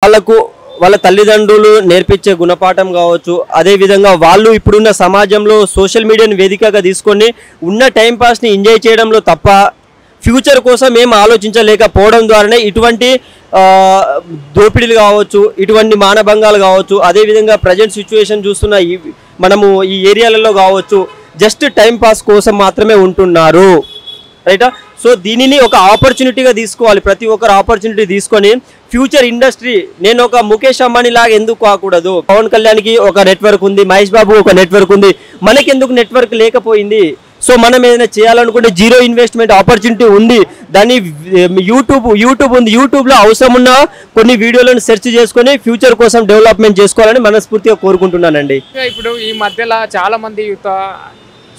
వాళ్ళకు వాళ్ళ తల్లిదండ్రులు నేర్పించే గుణపాఠం కావచ్చు, అదేవిధంగా వాళ్ళు ఇప్పుడున్న సమాజంలో సోషల్ మీడియాని వేదికగా తీసుకొని ఉన్న టైంపాస్ని ఎంజాయ్ చేయడంలో తప్ప ఫ్యూచర్ కోసం ఏం ఆలోచించలేకపోవడం ద్వారానే ఇటువంటి దోపిడీలు కావచ్చు, ఇటువంటి మానభంగాలు కావచ్చు, అదేవిధంగా ప్రజెంట్ సిచ్యువేషన్ చూస్తున్న మనము ఈ ఏరియాలలో కావచ్చు జస్ట్ టైంపాస్ కోసం మాత్రమే ఉంటున్నారు, రైటా. సో దీనిని ఒక ఆపర్చునిటీగా తీసుకోవాలి, ప్రతి ఒక్కరు ఆపర్చునిటీ తీసుకొని ఫ్యూచర్ ఇండస్ట్రీ, నేను ఒక ముఖేష్ అంబానీ లాగా ఎందుకు కాకూడదు, పవన్ కళ్యాణ్కి ఒక నెట్వర్క్ ఉంది, మహేష్ బాబు ఒక నెట్వర్క్ ఉంది, మనకి ఎందుకు నెట్వర్క్ లేకపోయింది. సో మనం ఏదైనా చేయాలనుకుంటే జీరో ఇన్వెస్ట్మెంట్ ఆపర్చునిటీ ఉంది, దాన్ని యూట్యూబ్ ఉంది, యూట్యూబ్లో అవసరం ఉన్న కొన్ని వీడియోలను సెర్చ్ చేసుకొని ఫ్యూచర్ కోసం డెవలప్మెంట్ చేసుకోవాలని మనస్ఫూర్తిగా కోరుకుంటున్నానండి. ఇప్పుడు ఈ మధ్యలో చాలా మంది యువత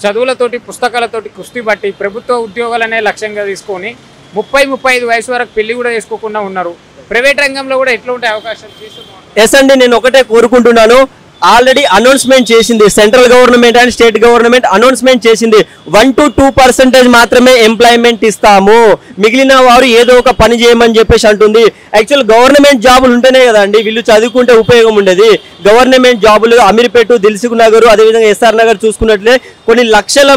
చదువులతోటి పుస్తకాలతోటి కుస్తీ బట్టి ప్రభుత్వ ఉద్యోగాలనే లక్ష్యంగా తీసుకొని 30-35 వయసు వరకు పెళ్లి కూడా చేసుకోకుండా ఉన్నారు. ప్రైవేట్ రంగంలో కూడా ఎట్లా ఉంటే అవకాశాలు తీసుకుంటున్నారు? ఎస్ అండి, నేను ఒకటే కోరుకుంటున్నాను, ఆల్రెడీ అనౌన్స్మెంట్ చేసింది central government and state government announcement చేసింది 1 to 2% మాత్రమే ఎంప్లాయ్మెంట్ ఇస్తాము, మిగిలిన వారు ఏదో ఒక పని చేయమని చెప్పేసి అంటుంది. యాక్చువల్ గవర్నమెంట్ జాబులు ఉంటేనే కదండి వీళ్ళు చదువుకుంటే ఉపయోగం ఉండేది. గవర్నమెంట్ జాబులు అమీర్పేట, దిల్సుఖ్ నగర్, అదేవిధంగా ఎస్ఆర్ నగర్ చూసుకున్నట్లే కొన్ని లక్షల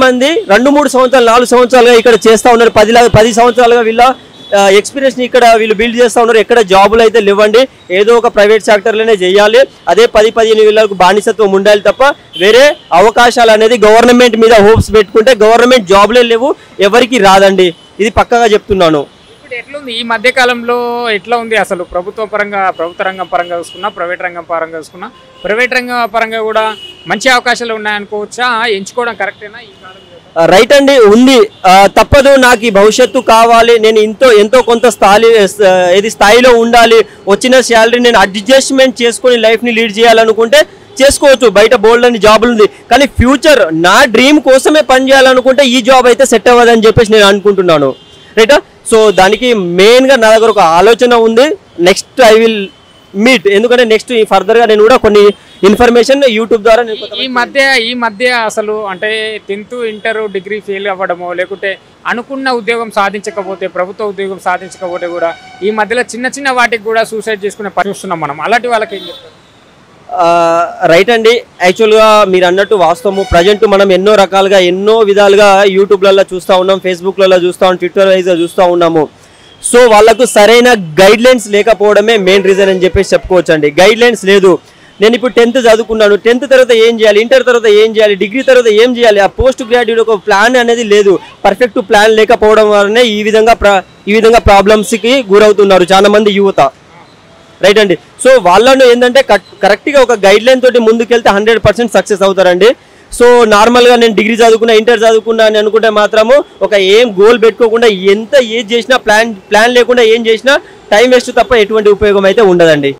మంది 2-3 సంవత్సరాలు 4 సంవత్సరాలుగా ఇక్కడ చేస్తూ ఉన్నారు. 10 సంవత్సరాలుగా వీళ్ళ ఎక్స్పీరియన్స్ని ఇక్కడ వీళ్ళు బిల్డ్ చేస్తూ ఉన్నారు. ఎక్కడ జాబులు అయితే లేవండి, ఏదో ఒక ప్రైవేట్ సెక్టర్లోనే చేయాలి, అదే 10-15 ఏళ్ళకు బానిసత్వం ఉండాలి తప్ప వేరే అవకాశాలు అనేది గవర్నమెంట్ మీద హోప్స్ పెట్టుకుంటే గవర్నమెంట్ జాబులే లేవు, ఎవరికి రాదండి, ఇది పక్కాగా చెప్తున్నాను. ఇప్పుడు ఎట్లుంది ఈ మధ్య కాలంలో, ఎట్లా ఉంది అసలు ప్రభుత్వ రంగం పరంగా చూసుకున్నా, ప్రైవేట్ రంగం పరంగా చూసుకున్నా, ప్రైవేట్ రంగం పరంగా కూడా మంచి అవకాశాలు ఉన్నాయనుకోవచ్చా? ఎంచుకోవడం కరెక్టేనా ఈ కాలంలో? రైట్ అండి, ఉంది, తప్పదు, నాకు ఈ భవిష్యత్తు కావాలి, నేను ఎంతో కొంత స్థాయిలో ఉండాలి, వచ్చిన శాలరీ నేను అడ్జస్ట్మెంట్ చేసుకొని లైఫ్ని లీడ్ చేయాలనుకుంటే చేసుకోవచ్చు, బయట బోల్డ్ అని జాబులు ఉంది. కానీ ఫ్యూచర్ నా డ్రీమ్ కోసమే పని చేయాలనుకుంటే ఈ జాబ్ అయితే సెట్ అవ్వదని చెప్పేసి నేను అనుకుంటున్నాను, రైటా. సో దానికి మెయిన్గా నా దగ్గర ఒక ఆలోచన ఉంది, నెక్స్ట్ ఐ విల్ మీట్, ఎందుకంటే నెక్స్ట్ ఫర్దర్గా నేను కూడా కొన్ని ఇన్ఫర్మేషన్ యూట్యూబ్ ద్వారా ఈ మధ్య అసలు అంటే 10th ఇంటర్ డిగ్రీ ఫెయిల్ అవ్వడమో, లేకుంటే అనుకున్న ఉద్యోగం సాధించకపోతే, ప్రభుత్వ ఉద్యోగం సాధించకపోతే కూడా ఈ మధ్యలో చిన్న వాటికి కూడా సూసైడ్ చేసుకునే పరిస్థితున్నాం మనం. అలాంటి వాళ్ళకి ఏం చెప్తారు? రైట్ అండి, యాక్చువల్గా మీరు అన్నట్టు వాస్తవము. ప్రజెంట్ మనం ఎన్నో రకాలుగా ఎన్నో విధాలుగా యూట్యూబ్లలో చూస్తూ ఉన్నాం, ఫేస్బుక్లలో చూస్తూ ఉన్నాం, ట్విట్టర్ వైజ్గా చూస్తూ ఉన్నాము. సో వాళ్ళకు సరైన గైడ్లైన్స్ లేకపోవడమే మెయిన్ రీజన్ అని చెప్పేసి చెప్పుకోవచ్చు అండి. గైడ్లైన్స్ లేదు. నేను ఇప్పుడు 10th చదువుకున్నాను, 10th తర్వాత ఏం చేయాలి, ఇంటర్ తర్వాత ఏం చేయాలి, డిగ్రీ తర్వాత ఏం చేయాలి, ఆ పోస్ట్ గ్రాడ్యుయేట్ ఒక ప్లాన్ అనేది లేదు, పర్ఫెక్ట్ ప్లాన్ లేకపోవడం వల్లనే ఈ విధంగా ప్రాబ్లమ్స్కి గురవుతున్నారు చాలా మంది యువత, రైట్ అండి. సో వాళ్ళను ఏంటంటే కరెక్ట్గా ఒక గైడ్లైన్ తోటి ముందుకెళ్తే 100% సక్సెస్ అవుతారండి. సో నార్మల్గా నేను డిగ్రీ చదువుకున్నా, ఇంటర్ చదువుకున్నా అని అనుకుంటే మాత్రము ఒక ఏం గోల్ పెట్టుకోకుండా ఎంత ఏది చేసినా ప్లాన్ లేకుండా ఏం చేసినా టైం వేస్ట్ తప్ప ఎటువంటి ఉపయోగం అయితే ఉండదండి.